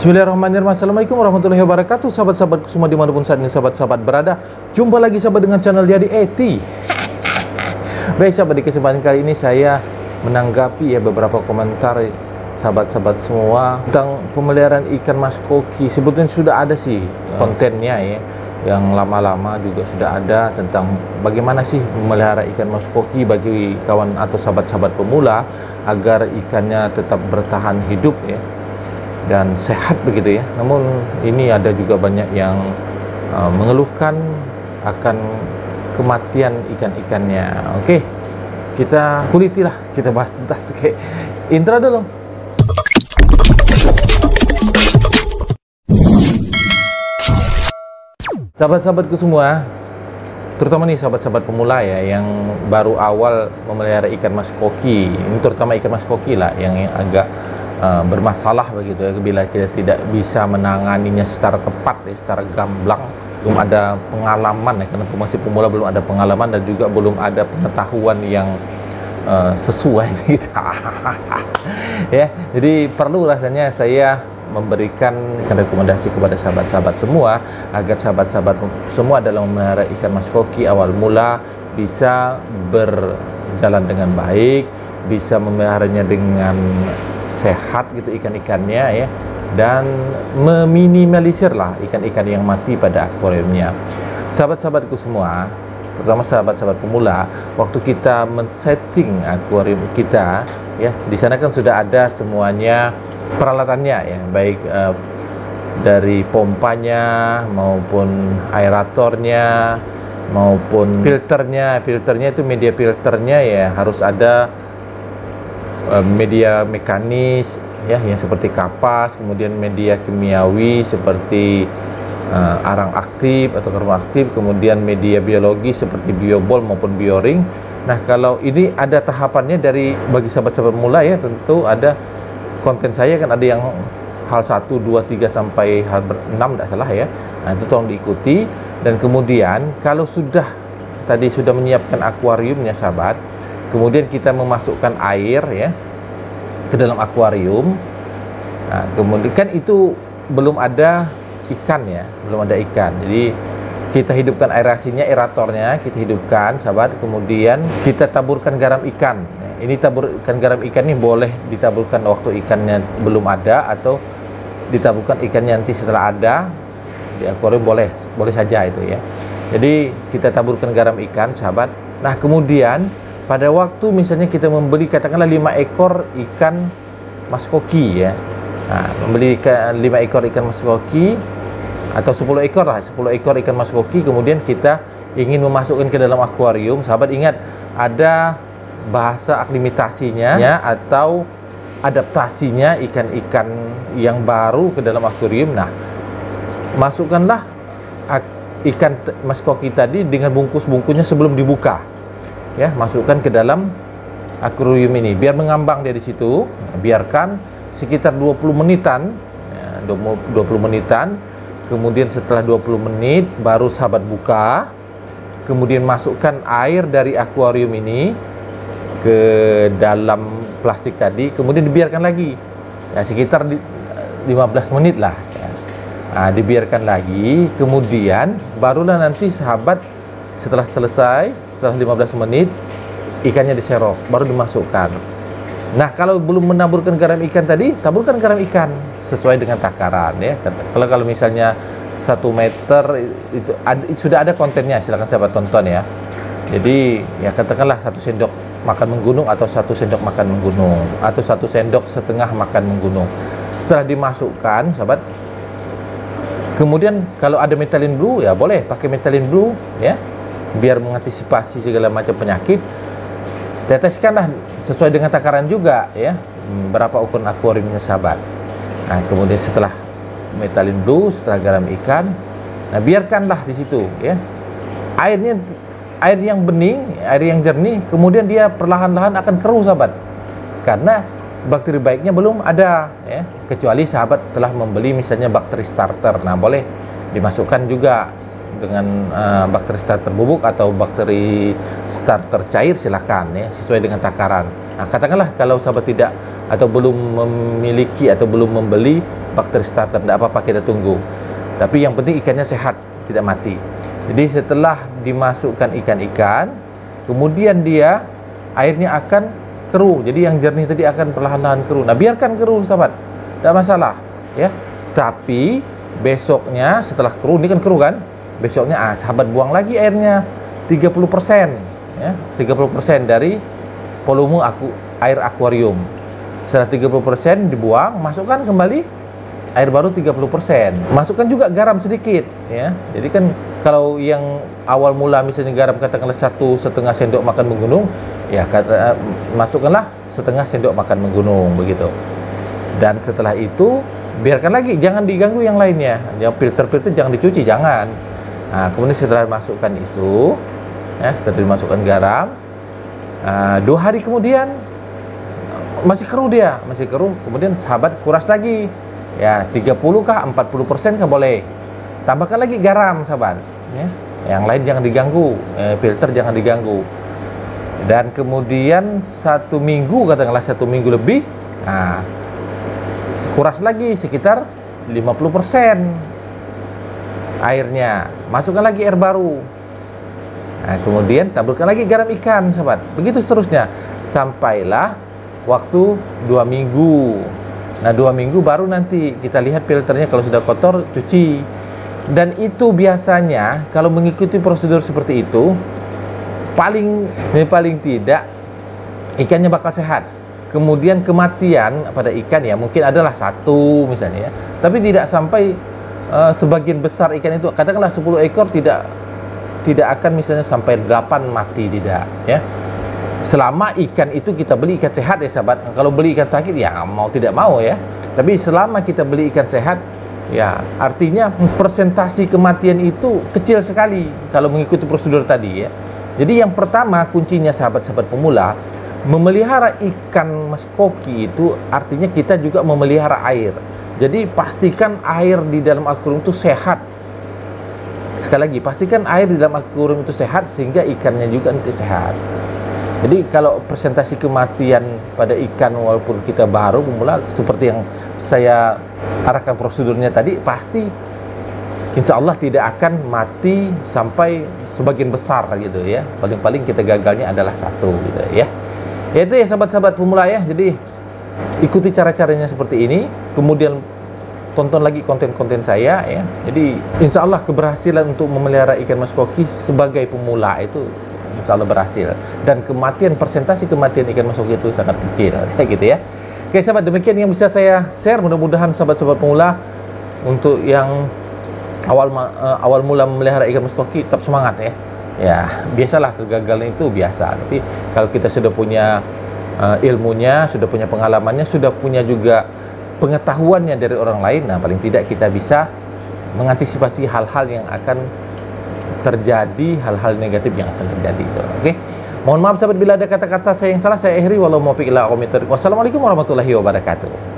Bismillahirrahmanirrahim. Assalamualaikum warahmatullahi wabarakatuh. Sahabat-sahabatku semua dimanapun saat ini sahabat-sahabat berada, jumpa lagi sahabat dengan channel Jadi Eti. Baik sahabat, di kesempatan kali ini saya menanggapi beberapa komentar sahabat-sahabat semua tentang pemeliharaan ikan mas koki. Sebetulnya sudah ada sih kontennya yang lama-lama juga sudah ada tentang bagaimana sih memelihara ikan mas koki bagi kawan atau sahabat-sahabat pemula agar ikannya tetap bertahan hidup dan sehat begitu ya. Namun ini ada juga banyak yang mengeluhkan akan kematian ikan-ikannya. Oke, kita kulitilah, kita bahas tentang intro dulu. Sahabat-sahabatku semua, terutama nih sahabat-sahabat pemula yang baru awal memelihara ikan mas koki. Ini terutama ikan mas koki lah yang agak bermasalah begitu bila kita tidak bisa menanganinya secara tepat secara gamblang, belum ada pengalaman karena masih pemula, belum ada pengalaman dan juga belum ada pengetahuan yang sesuai gitu. Jadi perlu rasanya saya memberikan rekomendasi kepada sahabat-sahabat semua agar sahabat-sahabat semua dalam memelihara ikan mas koki awal mula bisa berjalan dengan baik, bisa memeliharanya dengan sehat gitu ikan-ikannya dan meminimalisir lah ikan-ikan yang mati pada akuariumnya. Sahabat-sahabatku semua, terutama sahabat-sahabat pemula, waktu kita men-setting akuarium kita di sana kan sudah ada semuanya peralatannya baik dari pompanya maupun aeratornya maupun filternya itu media filternya harus ada media mekanis yang seperti kapas, kemudian media kimiawi seperti arang aktif atau karbon aktif, kemudian media biologi seperti biobol maupun bioring. Nah, kalau ini ada tahapannya bagi sahabat-sahabat pemula tentu ada konten saya kan ada yang hal 1, 2, 3 sampai hal 6 tidak salah Nah, itu tolong diikuti. Dan kemudian kalau sudah menyiapkan akuariumnya sahabat, kemudian kita memasukkan air ke dalam akuarium. Nah, kemudian kan itu belum ada ikan belum ada ikan. Jadi kita hidupkan aerasinya, aeratornya kita hidupkan sahabat. Kemudian kita taburkan garam ikan. Ini taburkan garam ikan ini boleh ditaburkan waktu ikannya belum ada atau ditaburkan ikannya nanti setelah ada di akuarium, boleh saja itu Jadi kita taburkan garam ikan sahabat. Nah, kemudian pada waktu misalnya kita membeli katakanlah 5 ekor ikan mas koki Nah, membeli 5 ekor ikan mas koki atau 10 ekor lah, 10 ekor ikan mas koki, kemudian kita ingin memasukkan ke dalam akuarium. Sahabat ingat, ada bahasa aklimatasinya atau adaptasinya ikan-ikan yang baru ke dalam akuarium. Nah, masukkanlah ikan mas koki tadi dengan bungkus-bungkusnya sebelum dibuka. Masukkan ke dalam akuarium ini biar mengambang dari situ. Biarkan sekitar 20 menitan 20 menitan. Kemudian setelah 20 menit baru sahabat buka. Kemudian masukkan air dari akuarium ini ke dalam plastik tadi. Kemudian dibiarkan lagi sekitar 15 menit lah Nah, dibiarkan lagi. Kemudian barulah nanti sahabat setelah selesai, setelah 15 menit ikannya diserok, baru dimasukkan. Nah, kalau belum menaburkan garam ikan tadi, taburkan garam ikan sesuai dengan takaran Kalau misalnya 1 meter itu sudah ada kontennya, silakan sahabat tonton Jadi katakanlah 1 sendok makan menggunung atau 1 sendok makan menggunung atau 1 sendok setengah makan menggunung. Setelah dimasukkan sahabat, kemudian kalau ada methylen blue boleh pakai methylen blue biar mengantisipasi segala macam penyakit. Teteskanlah sesuai dengan takaran juga berapa ukuran akuariumnya sahabat. Nah, kemudian setelah methylen blue, setelah garam ikan, nah biarkanlah di situ air yang bening, air yang jernih, kemudian dia perlahan-lahan akan keruh sahabat, karena bakteri baiknya belum ada kecuali sahabat telah membeli misalnya bakteri starter. Nah, boleh dimasukkan juga dengan bakteri starter bubuk atau bakteri starter cair, silahkan sesuai dengan takaran. Nah, katakanlah kalau sahabat tidak atau belum memiliki atau belum membeli bakteri starter, tidak apa-apa, kita tunggu. Tapi yang penting ikannya sehat, tidak mati. Jadi setelah dimasukkan ikan-ikan, kemudian dia airnya akan keruh. Jadi yang jernih tadi akan perlahan-lahan keruh. Nah, biarkan keruh sahabat, tidak masalah ya. Tapi besoknya setelah keruh, ini kan keruh kan, besoknya sahabat buang lagi airnya 30% ya, 30% dari volume air akuarium. Setelah 30% dibuang, masukkan kembali air baru 30%. Masukkan juga garam sedikit ya. Jadi kan kalau yang awal mula misalnya garam katakanlah 1,5 sendok makan menggunung, ya masukkanlah setengah sendok makan menggunung begitu. Dan setelah itu biarkan lagi, jangan diganggu yang lainnya. Yang filter-filter jangan dicuci, jangan. Nah, kemudian setelah masukkan itu ya, setelah dimasukkan garam, 2 hari kemudian masih keruh, dia masih keruh, kemudian sahabat kuras lagi ya, 30 kah 40% kah boleh, tambahkan lagi garam sahabat ya. Yang lain jangan diganggu, filter jangan diganggu. Dan kemudian 1 minggu, katakanlah 1 minggu lebih, nah kuras lagi sekitar 50% airnya, masukkan lagi air baru. Nah, kemudian taburkan lagi garam ikan sahabat, begitu seterusnya sampailah waktu 2 minggu. Nah, 2 minggu baru nanti kita lihat filternya, kalau sudah kotor cuci. Dan itu biasanya kalau mengikuti prosedur seperti itu, paling tidak ikannya bakal sehat. Kemudian kematian pada ikan ya mungkin adalah 1 misalnya ya, tapi tidak sampai sebagian besar ikan itu, katakanlah 10 ekor tidak akan misalnya sampai 8 mati, tidak ya. Selama ikan itu kita beli ikan sehat ya sahabat. Kalau beli ikan sakit ya mau tidak mau ya. Tapi selama kita beli ikan sehat ya, artinya persentasi kematian itu kecil sekali kalau mengikuti prosedur tadi ya. Jadi yang pertama kuncinya sahabat-sahabat pemula, memelihara ikan mas koki itu artinya kita juga memelihara air. Jadi pastikan air di dalam akuarium itu sehat. Sekali lagi, pastikan air di dalam akuarium itu sehat sehingga ikannya juga nanti sehat. Jadi kalau presentasi kematian pada ikan walaupun kita baru pemula, seperti yang saya arahkan prosedurnya tadi, pasti insya Allah tidak akan mati sampai sebagian besar gitu ya. Paling-paling kita gagalnya adalah 1 gitu ya. Itu ya sahabat-sahabat pemula ya. Jadi ikuti cara-caranya seperti ini, kemudian tonton lagi konten-konten saya ya. Jadi insya Allah keberhasilan untuk memelihara ikan mas koki sebagai pemula itu insya Allah berhasil, dan persentasi kematian ikan mas koki itu sangat kecil ya gitu ya. Oke sahabat, demikian yang bisa saya share. Mudah-mudahan sahabat-sahabat pemula untuk yang awal mula memelihara ikan mas koki tetap semangat ya. Ya biasalah kegagalan itu biasa, tapi kalau kita sudah punya ilmunya, sudah punya pengalamannya, sudah punya juga pengetahuannya dari orang lain, nah paling tidak kita bisa mengantisipasi hal-hal yang akan terjadi, hal-hal negatif yang akan terjadi. Oke, mohon maaf sahabat bila ada kata-kata saya yang salah, saya akhiri. Wassalamualaikum warahmatullahi wabarakatuh.